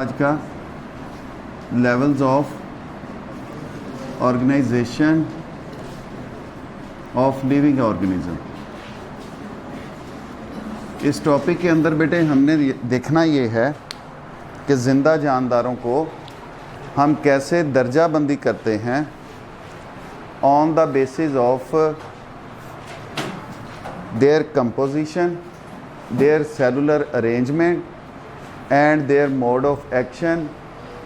आज का levels of organization of living organism. इस टॉपिक के अंदर बेटे हमने देखना ये है कि ज़िंदा जानदारों को हम कैसे दर्जाबंदी करते हैं on the basis of their composition, their cellular arrangement and their mode of action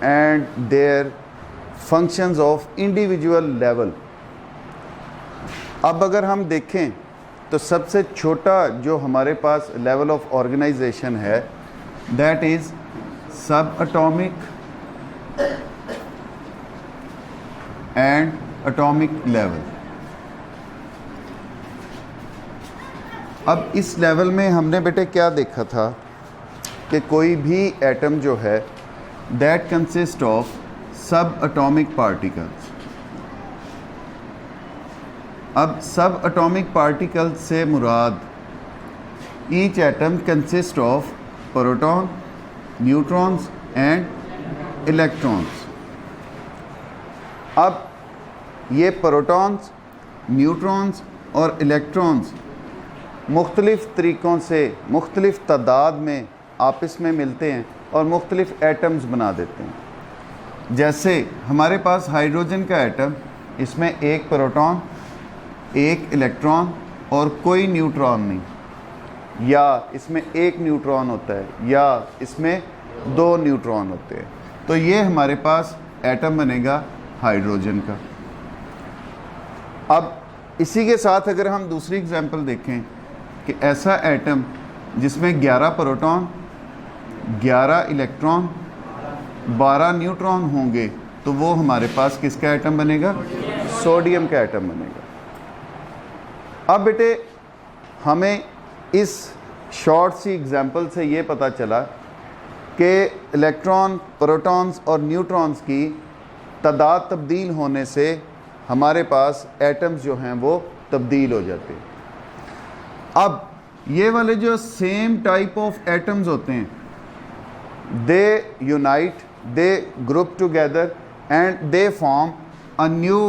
and their functions of individual level। अब अगर हम देखें तो सबसे छोटा जो हमारे पास लेवल ऑफ ऑर्गेनाइजेशन है दैट इज़ सब एटॉमिक एंड एटॉमिक लेवल। अब इस लेवल में हमने बेटे क्या देखा था कि कोई भी एटम जो है that consist of sub atomic particles. अब सब एटॉमिक पार्टिकल्स से मुराद each atom consist of proton, neutrons and electrons. अब ये प्रोटॉन्स, न्यूट्रॉन्स और इलेक्ट्रॉन्स मुख्तलिफ़ तरीक़ों से मुख्तलिफ़ तादाद में आपस में मिलते हैं और मुख्तलिफ़ एटम्स बना देते हैं। जैसे हमारे पास हाइड्रोजन का एटम, इसमें एक प्रोटॉन, एक इलेक्ट्रॉन और कोई न्यूट्रॉन नहीं, या इसमें एक न्यूट्रॉन होता है या इसमें दो न्यूट्रॉन होते हैं, तो ये हमारे पास एटम बनेगा हाइड्रोजन का। अब इसी के साथ अगर हम दूसरी एग्जांपल देखें कि ऐसा एटम जिसमें 11 प्रोटॉन, 11 इलेक्ट्रॉन, 12 न्यूट्रॉन होंगे, तो वो हमारे पास किसका एटम बनेगा? सोडियम का एटम बनेगा। अब बेटे हमें इस शॉर्ट सी एग्जांपल से ये पता चला कि इलेक्ट्रॉन, प्रोटॉन्स और न्यूट्रॉन्स की तादाद तब्दील होने से हमारे पास एटम्स जो हैं वो तब्दील हो जाते हैं। अब ये वाले जो सेम टाइप ऑफ एटम्स होते हैं they unite, they group together and they form a new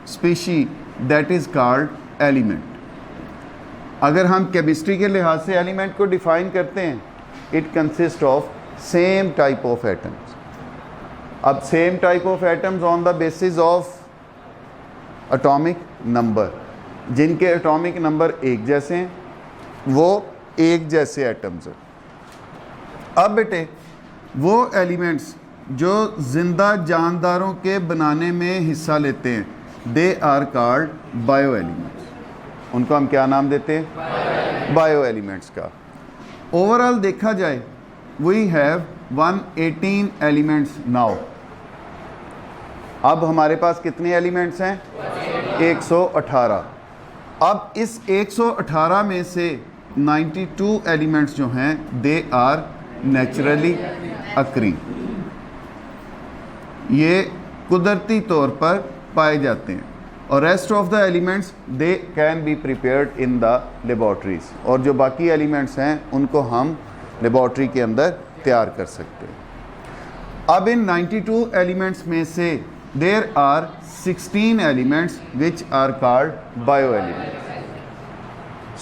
species that is called element. अगर हम केमिस्ट्री के लिहाज से एलिमेंट को डिफाइन करते हैं, it consist of same type of atoms. अब same type of atoms on the basis of atomic number, जिनके एटॉमिक नंबर एक जैसे हैं वो एक जैसे एटम्स हैं। अब बेटे वो एलिमेंट्स जो ज़िंदा जानदारों के बनाने में हिस्सा लेते हैं they are called bio elements. उनको हम क्या नाम देते हैं? बायो एलिमेंट्स का। ओवरऑल देखा जाए वी हैव 118 एलिमेंट्स नाउ। अब हमारे पास कितने एलिमेंट्स हैं? 118। अब इस 118 में से 92 एलिमेंट्स जो हैं दे आर नेचुरली अकरिंग, ये कुदरती तौर पर पाए जाते हैं, और rest of the elements they can be prepared in the laboratories, और जो बाकी एलिमेंट्स हैं उनको हम लेबॉर्ट्री के अंदर तैयार कर सकते हैं। अब इन 92 एलिमेंट्स में से there are 16 elements which are called bio elements.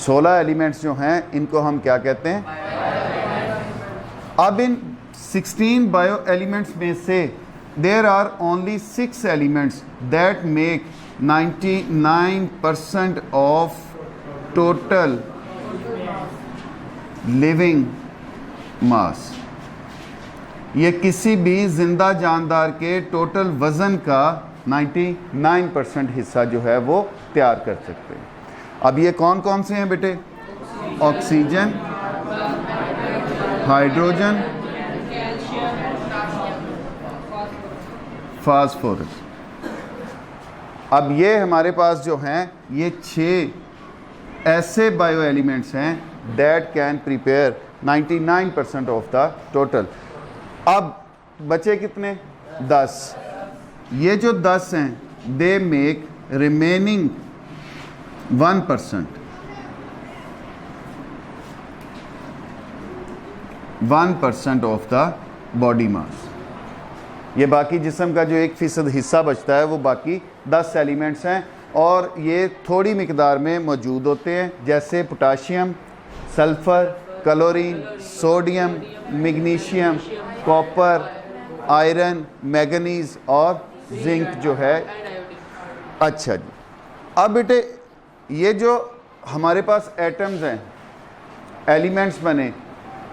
16 elements जो हैं इनको हम क्या कहते हैं? अब इन 16 बायो एलिमेंट्स में से there are only 6 elements that make 99% of total living mass. ये किसी भी जिंदा जानदार के टोटल वज़न का 99% हिस्सा जो है वो तैयार कर सकते हैं। अब ये कौन कौन से हैं बेटे? Oxygen, hydrogen, phosphorus. अब ये हमारे पास जो हैं ये 6 ऐसे बायो एलिमेंट्स हैं that can prepare 99% of the total. अब बचे कितने? 10। ये जो 10 हैं they make remaining 1%। 1% of the body mass. ये बाकी जिस्म का जो 1% हिस्सा बचता है वो बाकी 10 एलिमेंट्स हैं और ये थोड़ी मिकदार में मौजूद होते हैं, जैसे potassium, sulphur, chlorine, sodium, magnesium, copper, iron, manganese और जिंक जो है। अच्छा जी, अब बेटे ये जो हमारे पास एटम्स हैं, एलिमेंट्स बने,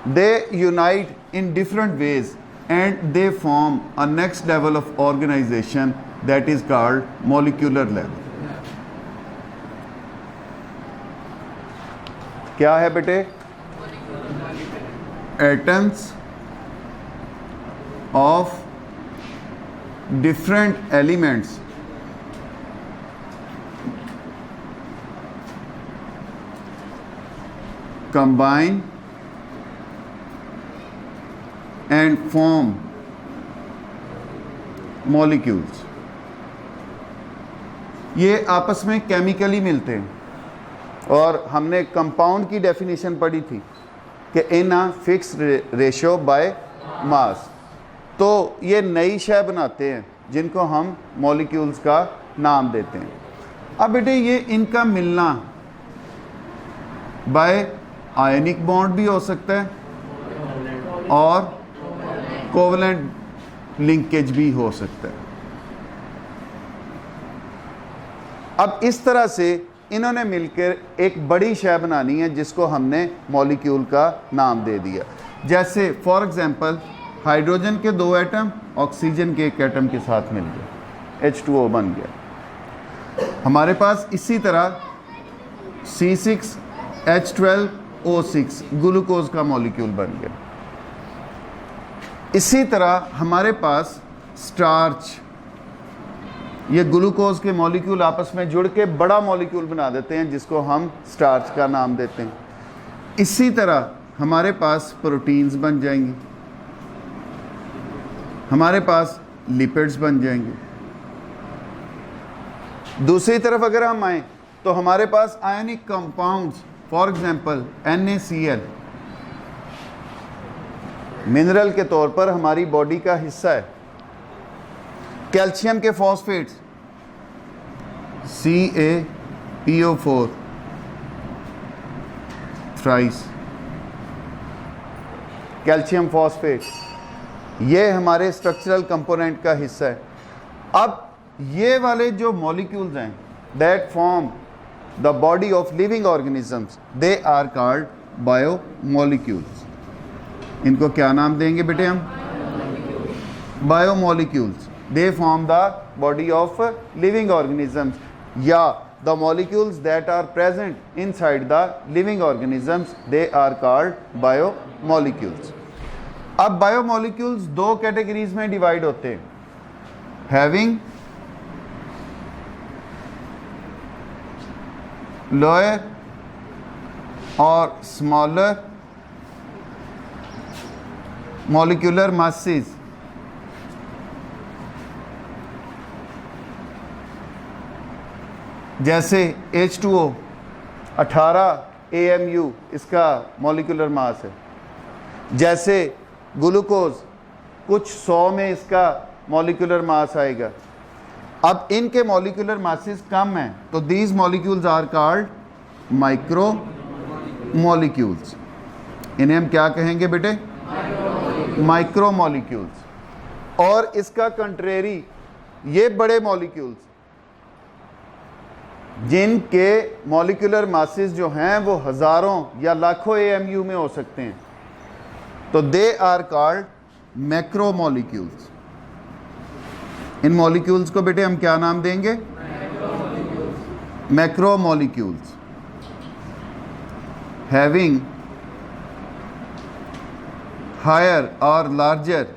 they unite in different ways and they form a next level of organization that is called molecular level. क्या है बेटे? Atoms of different elements combine and form molecules। ये आपस में केमिकली मिलते हैं और हमने कंपाउंड की डेफिनेशन पढ़ी थी कि in a fix ratio by mass. तो ये नई शय बनाते हैं जिनको हम मॉलिक्यूल्स का नाम देते हैं। अब बेटे ये इनका मिलना बाय आयनिक बॉन्ड भी हो सकता है और कोवलेंट लिंकेज भी हो सकता है। अब इस तरह से इन्होंने मिलकर एक बड़ी शय बनानी है जिसको हमने मॉलिक्यूल का नाम दे दिया। जैसे फॉर एग्जांपल हाइड्रोजन के 2 एटम ऑक्सीजन के 1 एटम के साथ मिल गए, H2O बन गया। हमारे पास इसी तरह C6H12O6 ग्लूकोज का मॉलिक्यूल बन गया। इसी तरह हमारे पास स्टार्च, ये ग्लूकोज के मॉलिक्यूल आपस में जुड़ के बड़ा मॉलिक्यूल बना देते हैं जिसको हम स्टार्च का नाम देते हैं। इसी तरह हमारे पास प्रोटीन्स बन जाएंगी, हमारे पास लिपिड्स बन जाएंगे। दूसरी तरफ अगर हम आए तो हमारे पास ionic compounds, for example NaCl mineral के तौर पर हमारी बॉडी का हिस्सा है। कैल्शियम के phosphates CaPO4 thrice, calcium phosphate, ये हमारे स्ट्रक्चरल कंपोनेंट का हिस्सा है। अब ये वाले जो मॉलिक्यूल्स हैं that form the body of living organisms, they are called biomolecules. इनको क्या नाम देंगे बेटे हम? Biomolecules. They form the body of living organisms या the molecules that are present inside the living organisms, they are called biomolecules. अब biomolecules 2 categories में divide होते हैं, हैविंग लोअर और स्मॉलर मॉलिक्यूलर मासेस। जैसे H2O 18 AMU इसका molecular mass है, जैसे ग्लूकोज कुछ 100 में इसका मॉलिक्यूलर मास आएगा। अब इनके मॉलिक्यूलर मासेस कम हैं तो these molecules are called micro molecules. इन्हें हम क्या कहेंगे बेटे? Micro molecules. और इसका कंट्रेरी ये बड़े मॉलिक्यूल्स जिनके मॉलिक्यूलर मासेस जो हैं वो हज़ारों या लाखों AMU में हो सकते हैं, तो they are called macro molecules. इन मॉलिक्यूल्स को बेटे हम क्या नाम देंगे? Macro molecules. हैविंग हायर और लार्जर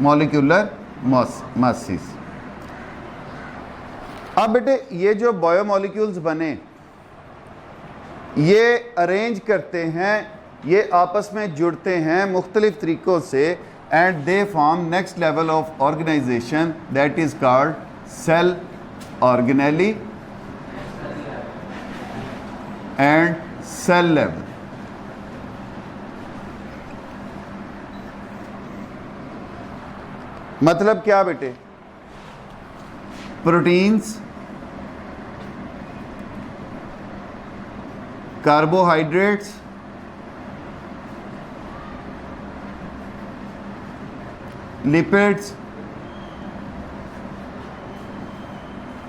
मॉलिक्यूलर मासेस। अब बेटे ये जो बायोमॉलिक्यूल्स बने ये अरेंज करते हैं, ये आपस में जुड़ते हैं मुख्तलिफ तरीक़ों से and they form next level of organization that is called cell organelle and cell level. मतलब क्या बेटे, प्रोटीन्स, कार्बोहाइड्रेट्स, लिपिड्स,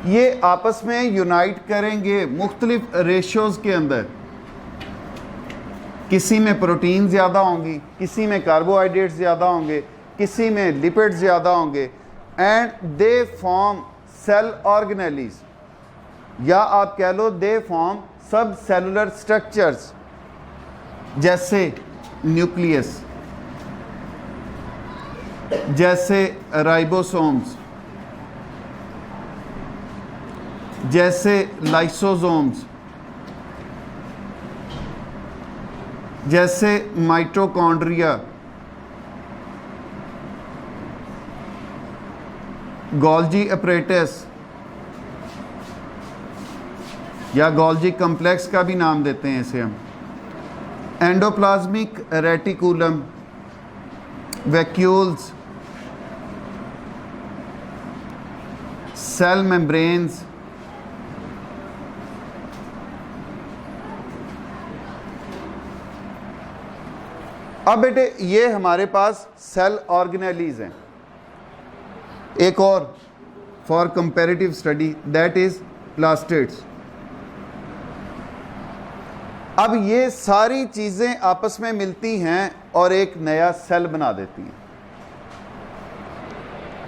ये आपस में यूनाइट करेंगे मुख्तलिफ रेशोज़ के अंदर। किसी में प्रोटीन ज़्यादा होंगी, किसी में कार्बोहाइड्रेट्स ज़्यादा होंगे, किसी में लिपिड्स ज़्यादा होंगे, and they form cell organelles, या आप कह लो they form sub cellular structures, जैसे न्यूक्लियस, जैसे राइबोसोम्स, जैसे लाइसोसोम्स, जैसे माइटोकॉन्ड्रिया, गोल्जी अपरेटस या गोल्जी कॉम्प्लेक्स का भी नाम देते हैं इसे हम, endoplasmic reticulum, vacuoles, cell membranes, अब बेटे ये हमारे पास सेल ऑर्गेनेलीज हैं। एक और for comparative study, that is plastids. अब ये सारी चीज़ें आपस में मिलती हैं और एक नया सेल बना देती हैं।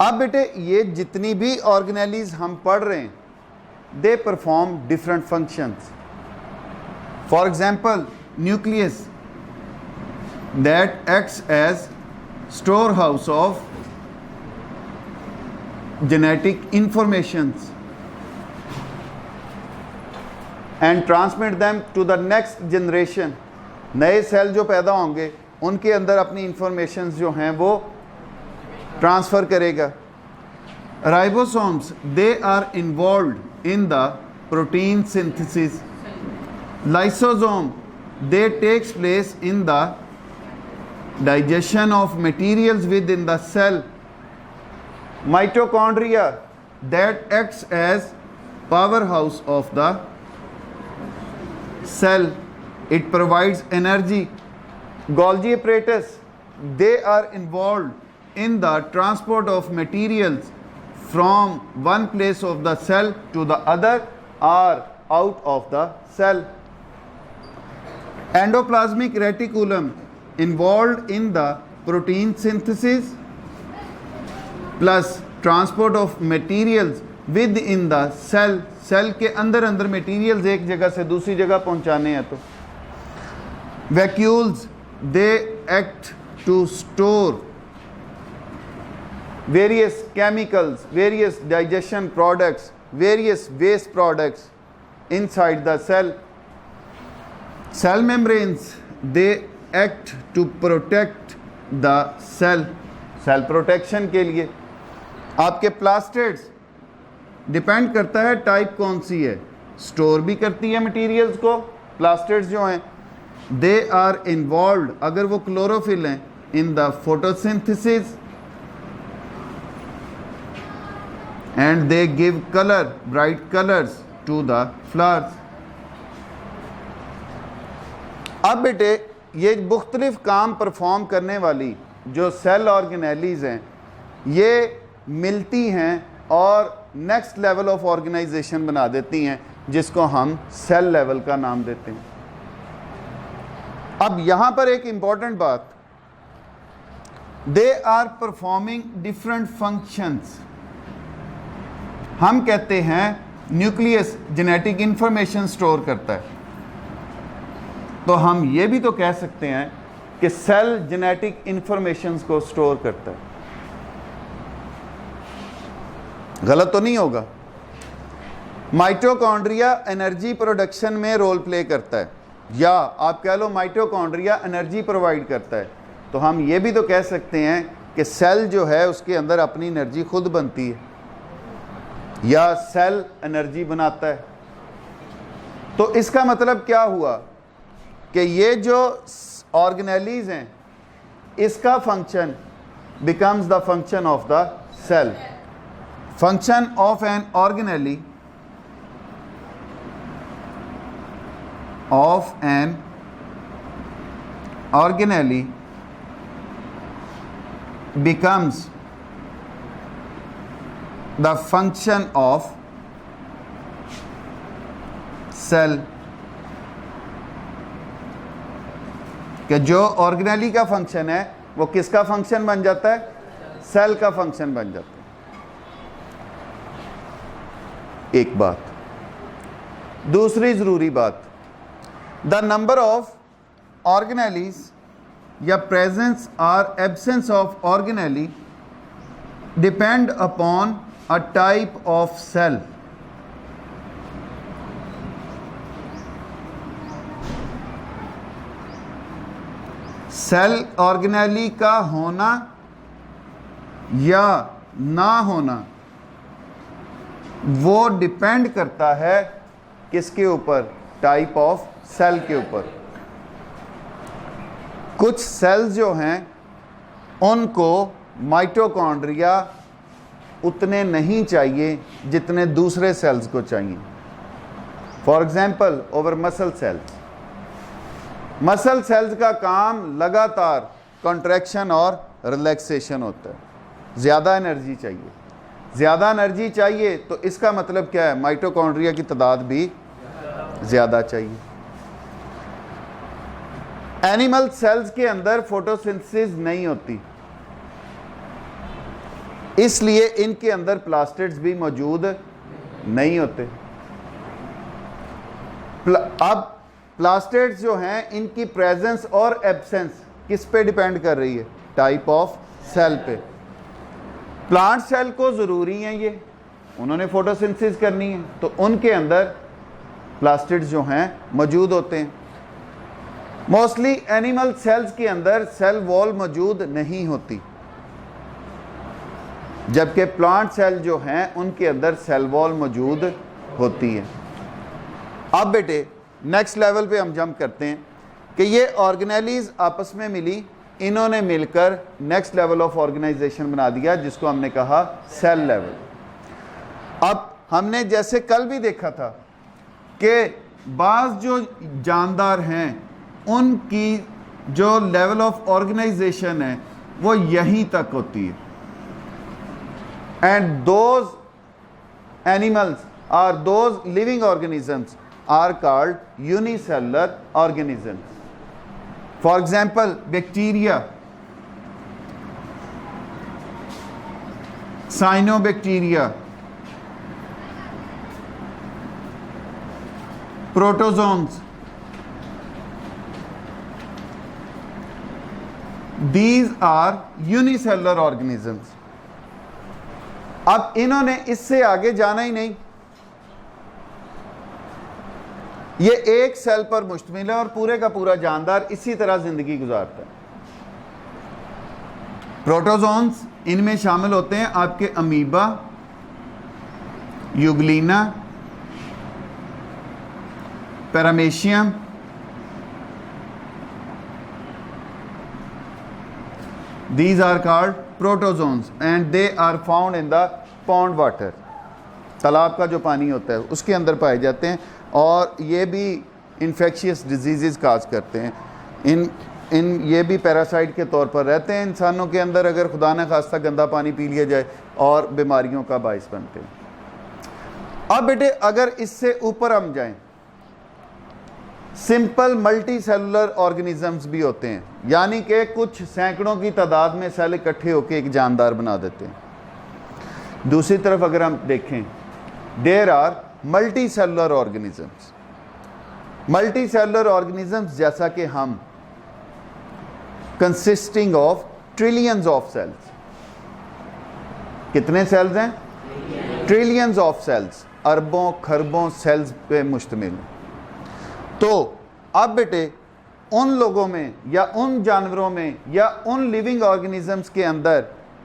अब बेटे ये जितनी भी ऑर्गेनेलीज हम पढ़ रहे हैं, they perform different functions. For example nucleus, that acts as storehouse of genetic informations and transmit them to the next generation। नए सेल जो पैदा होंगे उनके अंदर अपनी इंफॉर्मेशंस जो हैं वो ट्रांसफ़र करेगा। Ribosomes, they are involved in the protein synthesis. Lysosome, they takes place in the digestion of materials within the cell। Mitochondria, that acts as powerhouse of the cell, it provides energy। Golgi apparatus, they are involved in the transport of materials from one place of the cell to the other or out of the cell। Endoplasmic reticulum, involved in the protein synthesis plus transport of materials within the cell। Cell के अंदर अंदर materials एक जगह से दूसरी जगह पहुंचाने हैं। तो vacuoles, they act to store various chemicals, various digestion products, various waste products inside the cell. Cell membranes, they act to protect the cell, cell protection के लिए। आपके प्लास्टिड्स, डिपेंड करता है टाइप कौन सी है, स्टोर भी करती है मटेरियल्स को। प्लास्टिड्स जो हैं दे आर इन्वॉल्व्ड, अगर वो क्लोरोफिल हैं, in the photosynthesis and they give colour, bright colours to the flowers. अब बेटे ये मुख्तलिफ काम परफॉर्म करने वाली जो सेल ऑर्गेनेलीज हैं, ये मिलती हैं और नेक्स्ट लेवल ऑफ ऑर्गेनाइजेशन बना देती हैं, जिसको हम सेल लेवल का नाम देते हैं। अब यहाँ पर एक इम्पॉर्टेंट बात, they are performing different functions. हम कहते हैं न्यूक्लियस जेनेटिक इंफॉर्मेशन स्टोर करता है, तो हम ये भी तो कह सकते हैं कि सेल जेनेटिक इंफॉर्मेशंस को स्टोर करता है। गलत तो नहीं होगा। माइटोकॉन्ड्रिया एनर्जी प्रोडक्शन में रोल प्ले करता है, या आप कह लो माइटोकॉन्ड्रिया एनर्जी प्रोवाइड करता है, तो हम ये भी तो कह सकते हैं कि सेल जो है उसके अंदर अपनी एनर्जी खुद बनती है, या सेल एनर्जी बनाता है। तो इसका मतलब क्या हुआ कि ये जो ऑर्गेनेलीज हैं, इसका function becomes the function of the cell. Function of an organelle becomes the function of cell. कि जो ऑर्गेनेली का फंक्शन है वो किसका फंक्शन बन जाता है? सेल का फंक्शन बन जाता है। एक बात। दूसरी जरूरी बात, द नंबर ऑफ ऑर्गेनेलीज या प्रेजेंस और absence of organelle depend upon a type of cell. Cell organelle का होना या ना होना वो डिपेंड करता है किसके ऊपर? टाइप ऑफ सेल के ऊपर। कुछ सेल्स जो हैं उनको माइटोकॉन्ड्रिया उतने नहीं चाहिए जितने दूसरे सेल्स को चाहिए। For example over muscle cells. Muscle cells का काम लगातार कॉन्ट्रैक्शन और रिलैक्सेशन होता है। ज़्यादा एनर्जी चाहिए। ज़्यादा एनर्जी चाहिए तो इसका मतलब क्या है? माइटोकॉन्ड्रिया की तादाद भी ज़्यादा चाहिए। एनिमल सेल्स के अंदर फोटोसिंथेसिस नहीं होती, इसलिए इनके अंदर प्लास्टिड्स भी मौजूद नहीं होते। अब प्लास्टिड्स जो हैं इनकी प्रेजेंस और एब्सेंस किस पे डिपेंड कर रही है? टाइप ऑफ सेल पे। प्लांट सेल को ज़रूरी है ये, उन्होंने फोटोसिंथेसिस करनी है तो उनके अंदर प्लास्टिड्स जो हैं मौजूद होते हैं। मोस्टली एनिमल सेल्स के अंदर सेल वॉल मौजूद नहीं होती, जबकि प्लांट सेल जो हैं उनके अंदर सेल वॉल मौजूद होती है। अब बेटे नेक्स्ट लेवल पे हम जंप करते हैं कि ये ऑर्गेनेलीज आपस में मिली, इन्होंने मिलकर नेक्स्ट लेवल ऑफ ऑर्गेनाइजेशन बना दिया जिसको हमने कहा सेल लेवल। अब हमने जैसे कल भी देखा था कि बाज़ जो जानदार हैं उनकी जो लेवल ऑफ ऑर्गेनाइजेशन है वो यहीं तक होती है, एंड दोज एनिमल्स और those living organisms are called unicellular organisms. For example, bacteria, cyanobacteria, protozoans, these are unicellular organisms. अब इन्होंने इससे आगे जाना ही नहीं, ये एक सेल पर मुश्तमिल है और पूरे का पूरा जानदार इसी तरह जिंदगी गुजारता है। प्रोटोजोन्स इनमें शामिल होते हैं आपके amoeba, Euglena, paramecium, these are called protozoans and they are found in the pond water. तालाब का जो पानी होता है उसके अंदर पाए जाते हैं और ये भी इन्फेक्शियस डिजीज़ काज करते हैं। ये भी पैरासाइट के तौर पर रहते हैं इंसानों के अंदर अगर खुदा न खास्ता गंदा पानी पी लिया जाए और बीमारियों का बाइस बनते हैं। अब बेटे अगर इससे ऊपर हम जाएं, सिंपल मल्टी सेलुलर ऑर्गेनिजम्स भी होते हैं, यानी कि कुछ सैकड़ों की तादाद में सेल इकट्ठे होकर एक जानदार बना देते हैं। दूसरी तरफ अगर हम देखें, there are multi cellular organisms. Multi cellular organisms जैसा कि हम consisting of trillions of cells. कितने सेल्स हैं? ट्रिलियंस ऑफ सेल्स, अरबों खरबों सेल्स पे मुश्तमिल। तो अब बेटे उन लोगों में या उन जानवरों में या उन लिविंग ऑर्गेनिजम्स के अंदर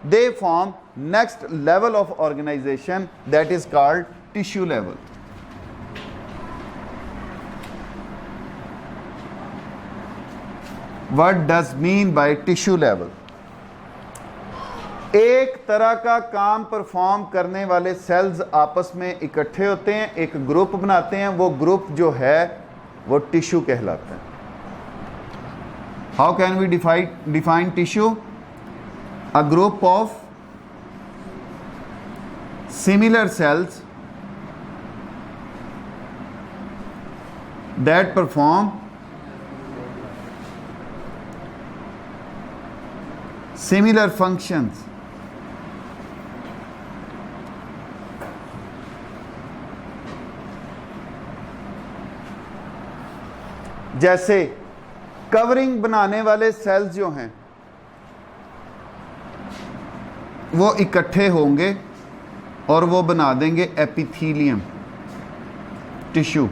they form next level of organization that is called tissue level. What does mean by tissue level? एक तरह का काम परफॉर्म करने वाले सेल्स आपस में इकट्ठे होते हैं, एक ग्रुप बनाते हैं, वो ग्रुप जो है वो टिश्यू कहलाता है। How can we define tissue? A group of similar cells that perform similar functions जैसे कवरिंग बनाने वाले सेल्स जो हैं वो इकट्ठे होंगे और वो बना देंगे एपिथेलियम टिश्यू।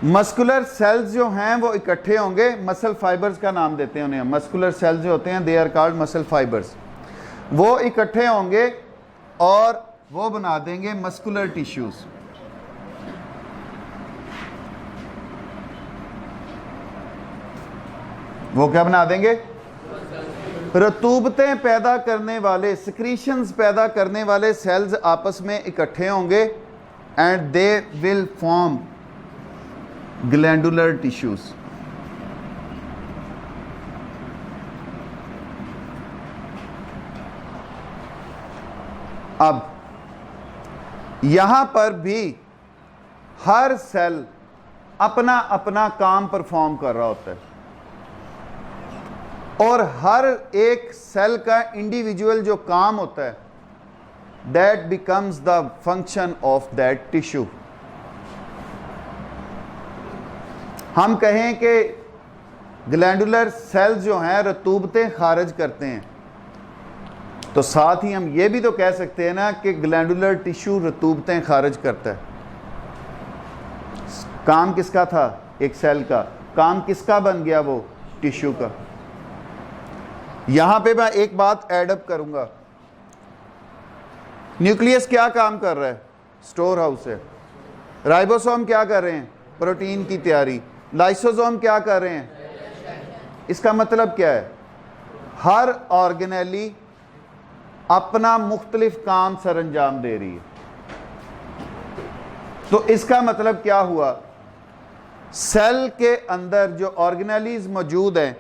मस्कुलर सेल्स जो हैं वो इकट्ठे होंगे, मसल फाइबर्स का नाम देते हैं उन्हें। मस्कुलर सेल्स जो होते हैं they are called muscle fibres. वो इकट्ठे होंगे और वो बना देंगे मस्कुलर टिश्यूज। वो क्या बना देंगे? रतूबतें पैदा करने वाले, सिक्रीशंस पैदा करने वाले सेल्स आपस में इकट्ठे होंगे and they will form glandular tissues. अब यहां पर भी हर सेल अपना अपना काम परफॉर्म कर रहा होता है और हर एक सेल का इंडिविजुअल जो काम होता है that becomes the function of that tissue. हम कहें कि ग्लैंडुलर सेल्स जो हैं रतूबतें खारिज करते हैं, तो साथ ही हम ये भी तो कह सकते हैं ना कि ग्लैंडुलर टिश्यू रतूबतें खारिज करता है। काम किसका था? एक सेल का। काम किसका बन गया? वो टिश्यू का। यहां पे मैं एक बात एडअप करूंगा। न्यूक्लियस क्या काम कर रहा है? स्टोर हाउस है। राइबोसोम क्या कर रहे हैं? प्रोटीन की तैयारी। लाइसोसोम क्या कर रहे हैं? इसका मतलब क्या है? हर ऑर्गेनेली अपना मुख्तलिफ काम सरअंजाम दे रही है। तो इसका मतलब क्या हुआ? सेल के अंदर जो ऑर्गेनेलीज मौजूद हैं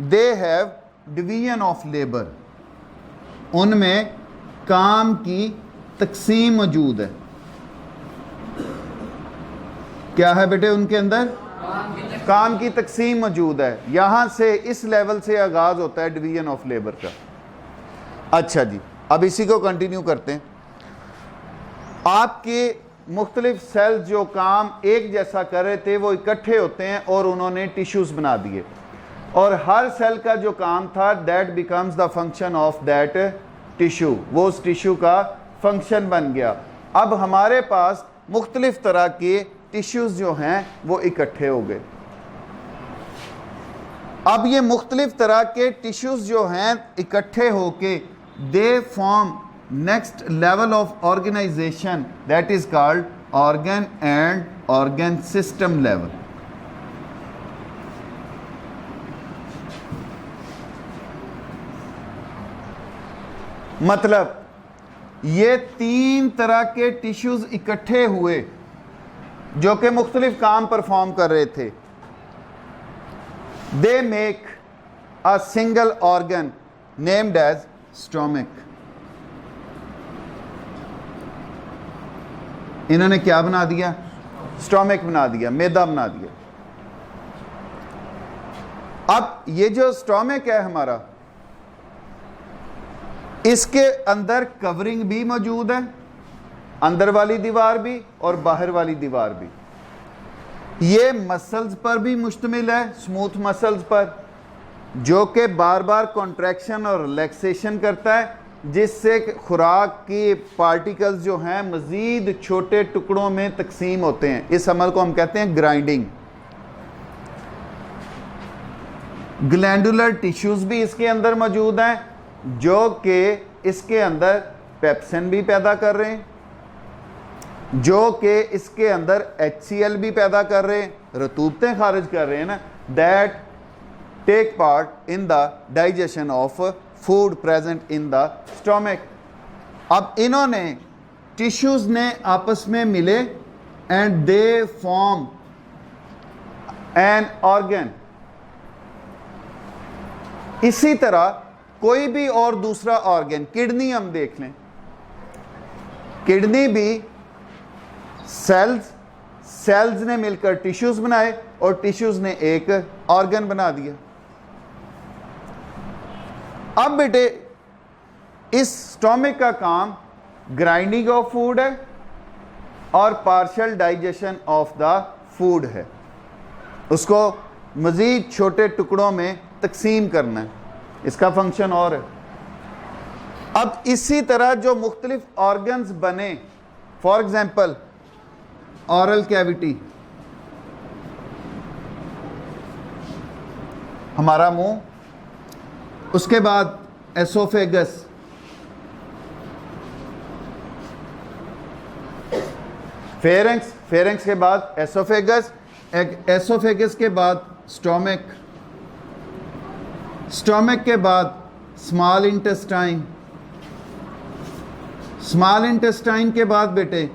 they have division of labour, उनमें काम की तकसीम मौजूद है। क्या है बेटे? उनके अंदर काम की तकसीम मौजूद है। यहां से इस लेवल से आगाज होता है डिवीजन ऑफ लेबर का। अच्छा जी, अब इसी को कंटिन्यू करते हैं। आपके मुख्तलिफ सेल्स जो काम एक जैसा कर रहे थे वो इकट्ठे होते हैं और उन्होंने टिश्यूज बना दिए, और हर सेल का जो काम था that becomes the function of that tissue. वो उस टिश्यू का फंक्शन बन गया। अब हमारे पास मुख्तलिफ तरह के टिश्यूज जो हैं वो इकट्ठे हो गए। अब ये मुख्तलिफ तरह के टिश्यूज जो हैं इकट्ठे होके they form next level of organization that is called organ and organ system level. मतलब ये तीन तरह के टिश्यूज इकट्ठे हुए जो कि मुख्तलिफ काम परफॉर्म कर रहे थे। They make a single organ named as stomach. इन्होंने क्या बना दिया? स्टोमक बना दिया, मैदा बना दिया। अब ये जो स्टोमक है हमारा, इसके अंदर कवरिंग भी मौजूद है, अंदर वाली दीवार भी और बाहर वाली दीवार भी। ये मसल्स पर भी मुश्तमिल है, स्मूथ मसल्स पर, जो कि बार बार कॉन्ट्रैक्शन और रिलैक्सेशन करता है, जिससे खुराक की पार्टिकल्स जो हैं मज़ीद छोटे टुकड़ों में तकसीम होते हैं। इस अमल को हम कहते हैं ग्राइंडिंग। ग्लैंडुलर टिश्यूज भी इसके अंदर मौजूद हैं जो कि इसके अंदर पेप्सिन भी पैदा कर रहे हैं, जो कि इसके अंदर HCl भी पैदा कर रहे हैं, रतूबतें खारिज कर रहे हैं ना, that take part in the digestion of food present in the stomach. अब इन्होंने टिश्यूज ने आपस में मिले and they form an organ. इसी तरह कोई भी और दूसरा ऑर्गन, किडनी हम देख लें, किडनी भी सेल्स ने मिलकर टिश्यूज बनाए और टिश्यूज ने एक ऑर्गन बना दिया। अब बेटे इस स्टोमक का काम ग्राइंडिंग ऑफ फूड है और partial digestion of the food है, उसको मजीद छोटे टुकड़ों में तकसीम करना है, इसका फंक्शन और है। अब इसी तरह जो मुख्तलिफ ऑर्गन्स बने, फॉर एग्जाम्पल ऑरल कैविटी, हमारा मुंह, उसके बाद एसोफेगस, फेरेंक्स के बाद एसोफेगस, एसोफेगस के बाद स्टोमक के बाद स्मॉल इंटेस्टाइन के बाद बेटे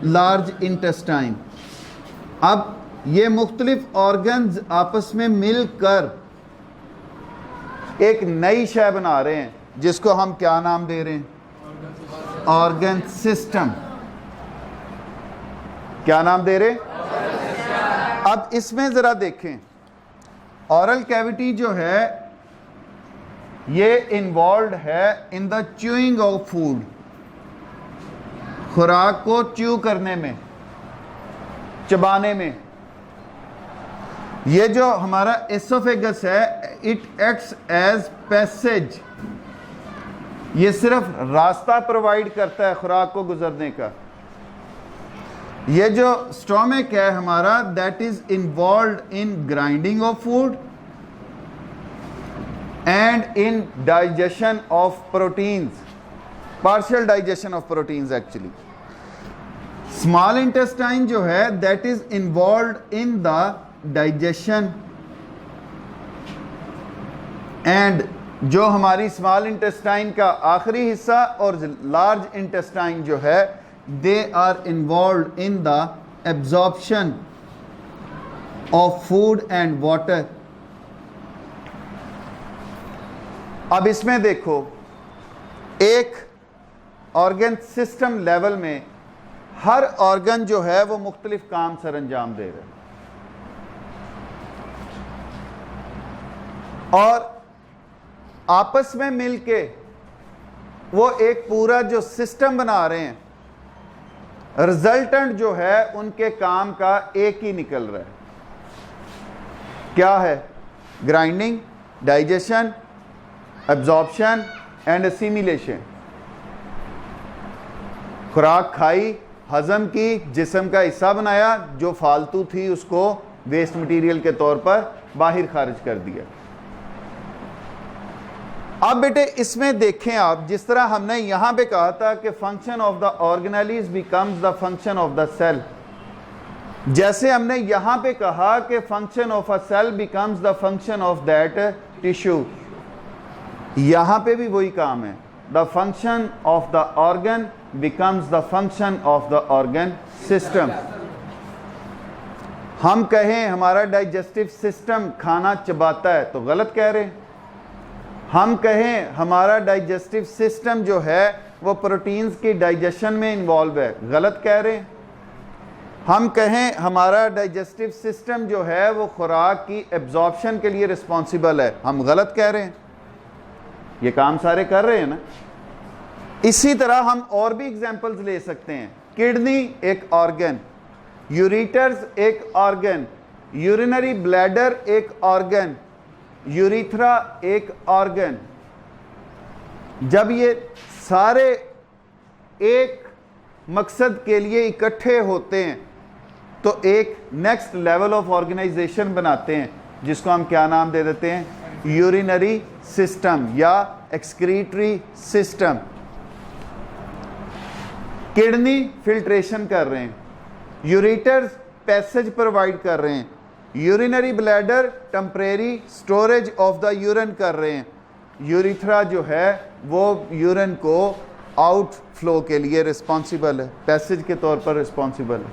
लार्ज इंटेस्टाइन। अब ये मुख्तलिफ ऑर्गन्स आपस में मिलकर एक नई शय बना रहे हैं जिसको हम क्या नाम दे रहे हैं? Organ system. क्या नाम दे रहे? अब इसमें जरा देखें, ऑरल कैविटी जो है ये इन्वॉल्व है in the chewing of food, खुराक को च्यू करने में, चबाने में। ये जो हमारा एसोफेगस है, इट एक्ट्स एज पैसेज, ये सिर्फ रास्ता प्रोवाइड करता है खुराक को गुजरने का। ये जो स्टोमक है हमारा, that is involve in grinding of food and in digestion of proteins, partial digestion of proteins actually. Small intestine जो है that is involve in the digestion, and जो हमारी स्मॉल इंटेस्टाइन का आखिरी हिस्सा और लार्ज इंटेस्टाइन जो है, they are involve in the absorption of food and water. अब इसमें देखो, एक ऑर्गन सिस्टम लेवल में हर ऑर्गन जो है वो मुख्तलिफ काम सर अंजाम दे रहे हैं और आपस में मिलके वो एक पूरा जो सिस्टम बना रहे हैं, रिजल्टेंट जो है उनके काम का एक ही निकल रहा है। क्या है? Grinding, digestion, absorption and assimilation. खुराक खाई, हजम की, जिस्म का हिस्सा बनाया, जो फालतू थी उसको वेस्ट मटेरियल के तौर पर बाहर खारिज कर दिया। अब बेटे इसमें देखें आप, जिस तरह हमने यहां पे कहा था कि function of the organelles becomes the function of the cell, जैसे हमने यहां पे कहा कि function of a cell becomes the function of that tissue, यहां पे भी वही काम है। The function of the organ becomes the function of the organ system. हम कहें हमारा डाइजेस्टिव सिस्टम खाना चबाता है तो गलत कह रहे हैं। हम कहें हमारा डाइजेस्टिव सिस्टम जो है वो प्रोटीन्स की डाइजेशन में इन्वॉल्व है, गलत कह रहे हैं। हम कहें हमारा डाइजेस्टिव सिस्टम जो है वो खुराक की एब्जॉर्प्शन के लिए रिस्पॉन्सिबल है, हम गलत कह रहे हैं। ये काम सारे कर रहे हैं ना। इसी तरह हम और भी एग्जाम्पल्स ले सकते हैं। किडनी एक ऑर्गन, यूरेटर्स एक ऑर्गन, यूरिनरी ब्लैडर एक ऑर्गन, यूरिथ्रा एक ऑर्गन। जब ये सारे एक मकसद के लिए इकट्ठे होते हैं तो एक नेक्स्ट लेवल ऑफ ऑर्गेनाइजेशन बनाते हैं जिसको हम क्या नाम दे देते हैं? यूरिनरी सिस्टम या एक्सक्रीटरी सिस्टम। किडनी फिल्ट्रेशन कर रहे हैं, यूरेटर्स पैसेज प्रोवाइड कर रहे हैं, urinary bladder temporary storage of the urine कर रहे हैं, यूरिथ्रा जो है वो यूरिन को आउट फ्लो के लिए रिस्पॉन्सिबल है, पैसेज के तौर पर रिस्पॉन्सिबल है।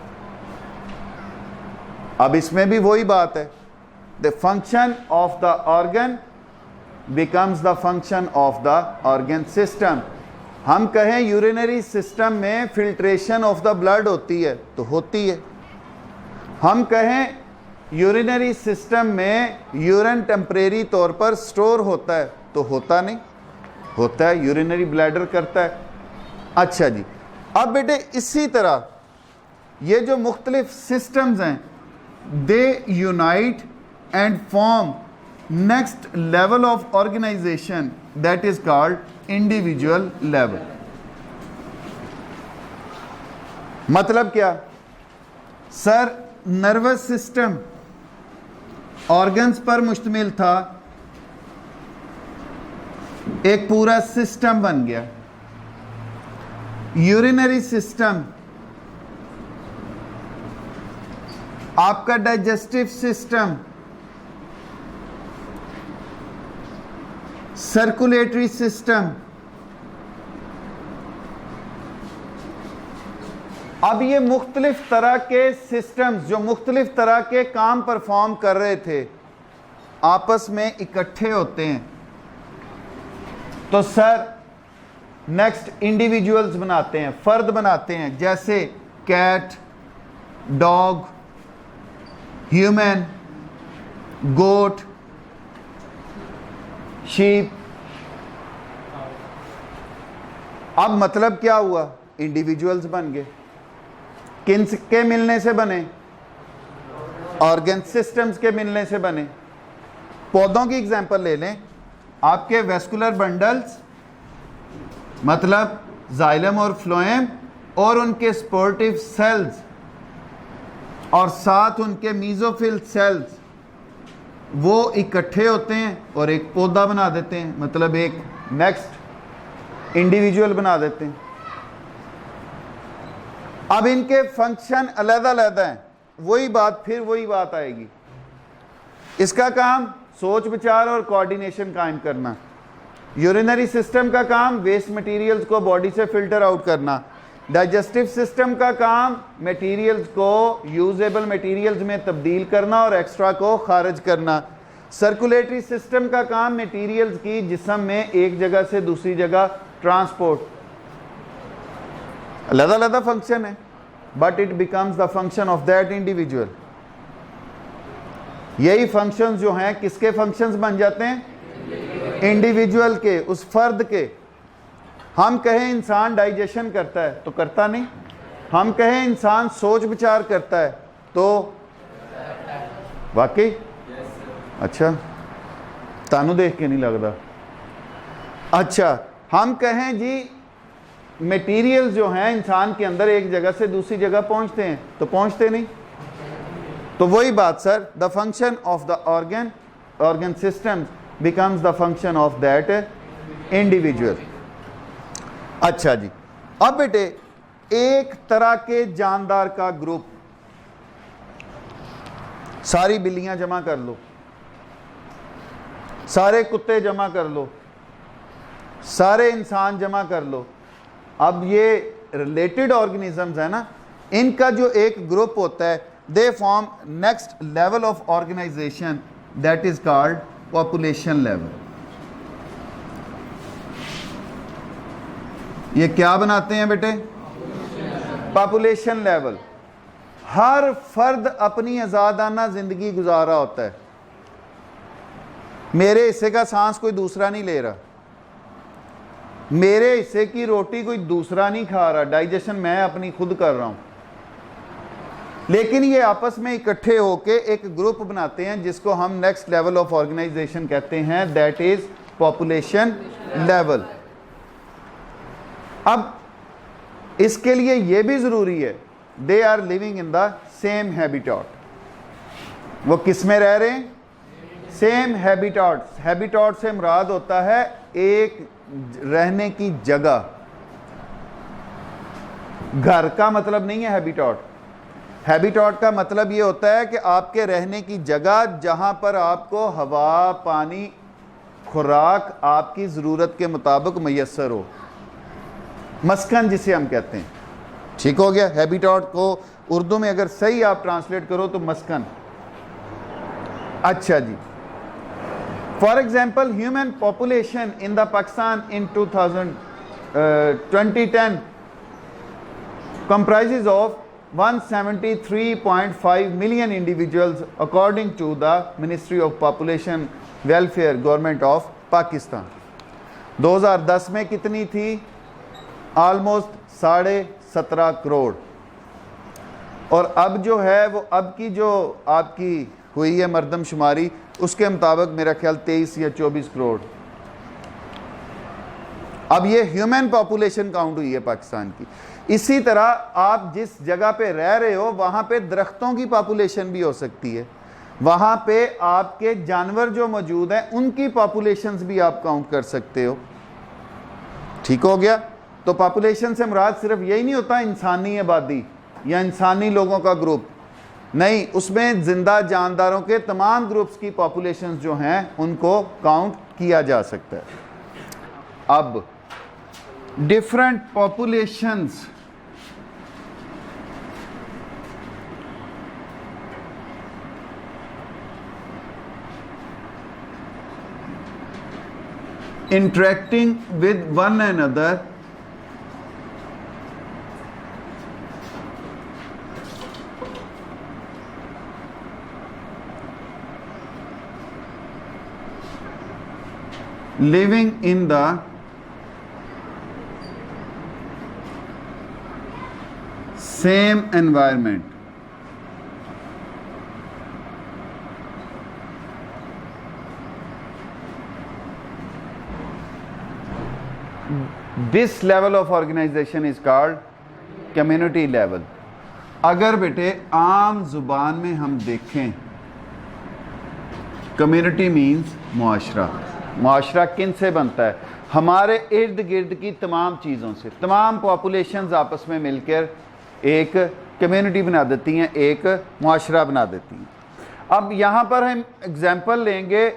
अब इसमें भी वही बात है, the function of the organ becomes the function of the organ system. हम कहें यूरिनरी सिस्टम में फिल्ट्रेशन ऑफ द ब्लड होती है तो होती है, हम कहें यूरिनरी सिस्टम में यूरिन टेम्परेरी तौर पर स्टोर होता है तो होता नहीं, होता है, यूरिनरी ब्लैडर करता है। अच्छा जी, अब बेटे इसी तरह ये जो मुख्तलिफ सिस्टम्स हैं they unite and form next level of organization that is called individual level. मतलब क्या सर, नर्वस सिस्टम ऑर्गन्स पर मुश्तमिल था, एक पूरा सिस्टम बन गया। यूरिनरी सिस्टम, आपका डाइजेस्टिव सिस्टम, सर्कुलेटरी सिस्टम। अब ये मुख्तलिफ तरह के सिस्टम्स जो मुख्तलिफ तरह के काम परफॉर्म कर रहे थे आपस में इकट्ठे होते हैं तो सर नेक्स्ट इंडिविजुअल्स बनाते हैं, फर्द बनाते हैं, जैसे कैट, डॉग, ह्यूमन, गोट, शीप। अब मतलब क्या हुआ, इंडिविजुअल्स बन गए। किन के मिलने से बने, ऑर्गन सिस्टम्स के मिलने से बने। पौधों की एग्जांपल ले लें, आपके वेस्कुलर बंडल्स मतलब जाइलम और फ्लोएम और उनके स्पोर्टिव सेल्स और साथ उनके मीजोफिल सेल्स वो इकट्ठे होते हैं और एक पौधा बना देते हैं, मतलब एक नेक्स्ट इंडिविजुअल बना देते हैं। अब इनके फंक्शन अलग-अलग हैं, वही बात आएगी। इसका काम सोच विचार और कोऑर्डिनेशन कायम करना। यूरिनरी सिस्टम का काम वेस्ट मटेरियल्स को बॉडी से फिल्टर आउट करना। डाइजेस्टिव सिस्टम का काम मटेरियल्स को यूजेबल मटेरियल्स में तब्दील करना और एक्स्ट्रा को खारिज करना। सर्कुलेटरी सिस्टम का काम मटेरियल्स की जिस्म में एक जगह से दूसरी जगह ट्रांसपोर्ट। अलग-अलग फंक्शन है but it becomes the function of that individual. यही फंक्शंस जो हैं किसके फंक्शंस बन जाते हैं, इंडिविजुअल के, उस फर्द के। हम कहें इंसान डाइजेशन करता है तो करता नहीं, हम कहें इंसान सोच विचार करता है तो वाकई अच्छा तानू देख के नहीं लगता। अच्छा हम कहें जी मटेरियल्स जो हैं इंसान के अंदर एक जगह से दूसरी जगह पहुंचते हैं तो पहुंचते नहीं। तो वही बात sir, the function of the organ system becomes the function of that individual. अच्छा जी, अब बेटे एक तरह के जानदार का ग्रुप, सारी बिल्लियां जमा कर लो, सारे कुत्ते जमा कर लो, सारे इंसान जमा कर लो। अब ये रिलेटेड ऑर्गेनिजम्स है ना, इनका जो एक ग्रुप होता है they form next level of organization that is called population level. ये क्या बनाते हैं बेटे, पॉपुलेशन लेवल। हर फर्द अपनी आज़ादाना जिंदगी गुजार रहा होता है, मेरे हिस्से का सांस कोई दूसरा नहीं ले रहा, मेरे हिस्से की रोटी कोई दूसरा नहीं खा रहा, डाइजेशन मैं अपनी खुद कर रहा हूं। लेकिन ये आपस में इकट्ठे होके एक ग्रुप बनाते हैं जिसको हम नेक्स्ट लेवल ऑफ ऑर्गेनाइजेशन कहते हैं, दैट इज पॉपुलेशन लेवल। अब इसके लिए यह भी जरूरी है they are living in the same habitat. वो किस में रह रहे हैं, सेम हैबिटेट। हैबिटेट से मुराद होता है एक रहने की जगह, घर का मतलब नहीं है हैबिटेट। हैबिटेट का मतलब ये होता है कि आपके रहने की जगह, जहाँ पर आपको हवा, पानी, खुराक आपकी ज़रूरत के मुताबिक मैसर हो, मस्कन जिसे हम कहते हैं। ठीक हो गया। हैबिटेट को उर्दू में अगर सही आप ट्रांसलेट करो तो मस्कन। अच्छा जी, for example human population in the Pakistan in 2010 comprises of 173.5 million individuals according to the Ministry of Population Welfare Government of Pakistan। 2010 में कितनी थी? ऑलमोस्ट 17.5 करोड़। और अब जो है वो अब की जो आपकी हुई है मरदमशुमारी, उसके मुताबिक मेरा ख्याल 23 या 24 करोड़। अब ये ह्यूमन पॉपुलेशन काउंट हुई है पाकिस्तान की। इसी तरह आप जिस जगह पे रह रहे हो वहाँ पे दरख्तों की पॉपुलेशन भी हो सकती है, वहाँ पे आपके जानवर जो मौजूद हैं उनकी पॉपुलेशंस भी आप काउंट कर सकते हो। ठीक हो गया। तो पॉपुलेशन से मुराद सिर्फ यही नहीं होता इंसानी आबादी या इंसानी लोगों का ग्रुप, नहीं, उसमें जिंदा जानदारों के तमाम ग्रुप्स की पॉपुलेशंस जो हैं उनको काउंट किया जा सकता है। अब different populations interacting with one another living in the same environment। This level of organization is called community level। अगर बेटे आम जुबान में हम देखें, कम्युनिटी मीन्स मुआशरा। मुआशरा किन से बनता है? हमारे इर्द गिर्द की तमाम चीज़ों से। तमाम पॉपुलेशंस आपस में मिलकर एक कम्युनिटी बना देती हैं, एक मुआशरा बना देती हैं। अब यहाँ पर हम एग्जाम्पल लेंगे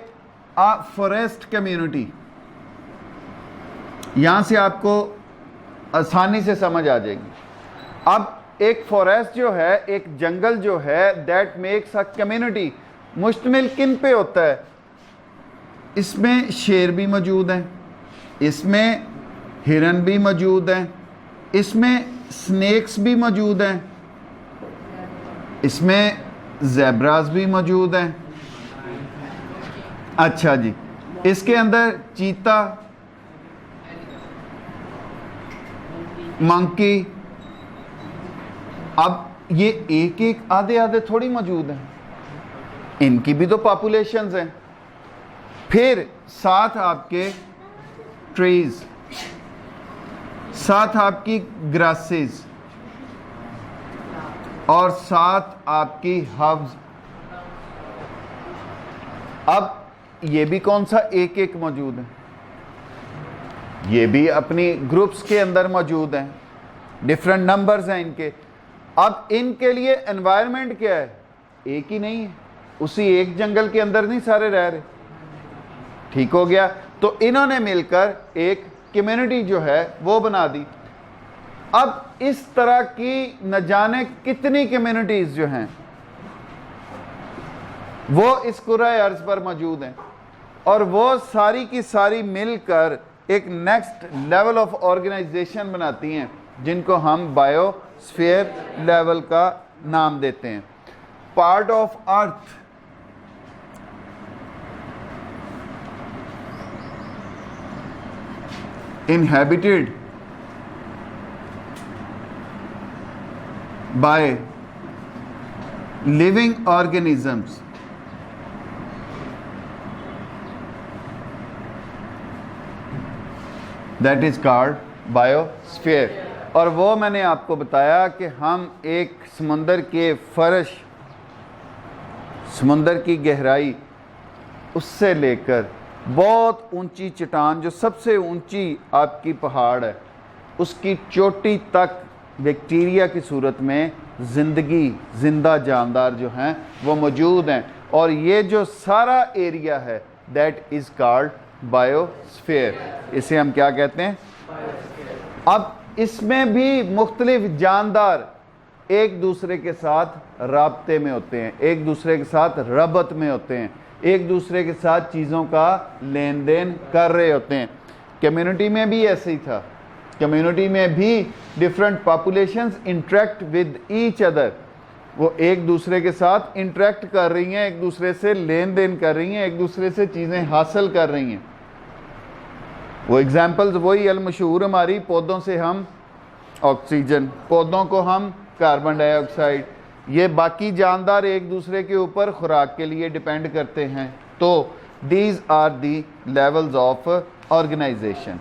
फॉरेस्ट कम्युनिटी। यहाँ से आपको आसानी से समझ आ जाएगी। अब एक फॉरेस्ट जो है, एक जंगल जो है, दैट मेक्स अ कम्युनिटी। मुश्तमिल किन पे होता है? इसमें शेर भी मौजूद हैं, इसमें हिरन भी मौजूद हैं, इसमें स्नेक्स भी मौजूद हैं, इसमें ज़ेब्रास भी मौजूद हैं। अच्छा जी, इसके अंदर चीता, मंकी। अब ये एक एक आधे आधे थोड़ी मौजूद हैं, इनकी भी तो पॉपुलेशंस हैं। फिर साथ आपके ट्रीज, साथ आपकी ग्रासेस और साथ आपकी हर्ब्स। अब ये भी कौन सा एक एक मौजूद है, ये भी अपनी ग्रुप्स के अंदर मौजूद हैं, डिफरेंट नंबर्स हैं इनके। अब इनके लिए एनवायरनमेंट क्या है? एक ही नहीं है, उसी एक जंगल के अंदर नहीं सारे रह रहे। ठीक हो गया। तो इन्होंने मिलकर एक कम्युनिटी जो है वो बना दी। अब इस तरह की न जाने कितनी कम्युनिटीज जो हैं वो इस कुराए अर्ज पर मौजूद हैं, और वो सारी की सारी मिलकर एक नेक्स्ट लेवल ऑफ ऑर्गेनाइजेशन बनाती हैं, जिनको हम बायोस्फीयर लेवल का नाम देते हैं। Part of earth inhabited by living organisms that is called biosphere। और वो मैंने आपको बताया कि हम एक समुंदर के फर्श, समुंदर की गहराई, उससे लेकर बहुत ऊंची चट्टान, जो सबसे ऊंची आपकी पहाड़ है, उसकी चोटी तक बैक्टीरिया की सूरत में ज़िंदगी, ज़िंदा जानदार जो हैं वो मौजूद हैं। और ये जो सारा एरिया है दैट इज़ कॉल्ड बायोस्फीयर, इसे हम क्या कहते हैं? अब इसमें भी मुख्तलिफ जानदार एक दूसरे के साथ राब्ते में होते हैं, एक दूसरे के साथ रबत में होते हैं, एक दूसरे के साथ चीज़ों का लेन देन कर रहे होते हैं। कम्युनिटी में भी ऐसे ही था, कम्युनिटी में भी different populations interact with each other, वो एक दूसरे के साथ इंटरेक्ट कर रही हैं, एक दूसरे से लेन देन कर रही हैं, एक दूसरे से चीज़ें हासिल कर रही हैं। वो एग्जाम्पल्स वही अलमशहूर हमारी, पौधों से हम ऑक्सीजन, पौधों को हम कार्बन डाइऑक्साइड, ये बाकी जानदार एक दूसरे के ऊपर खुराक के लिए डिपेंड करते हैं। तो these are the levels of organisation.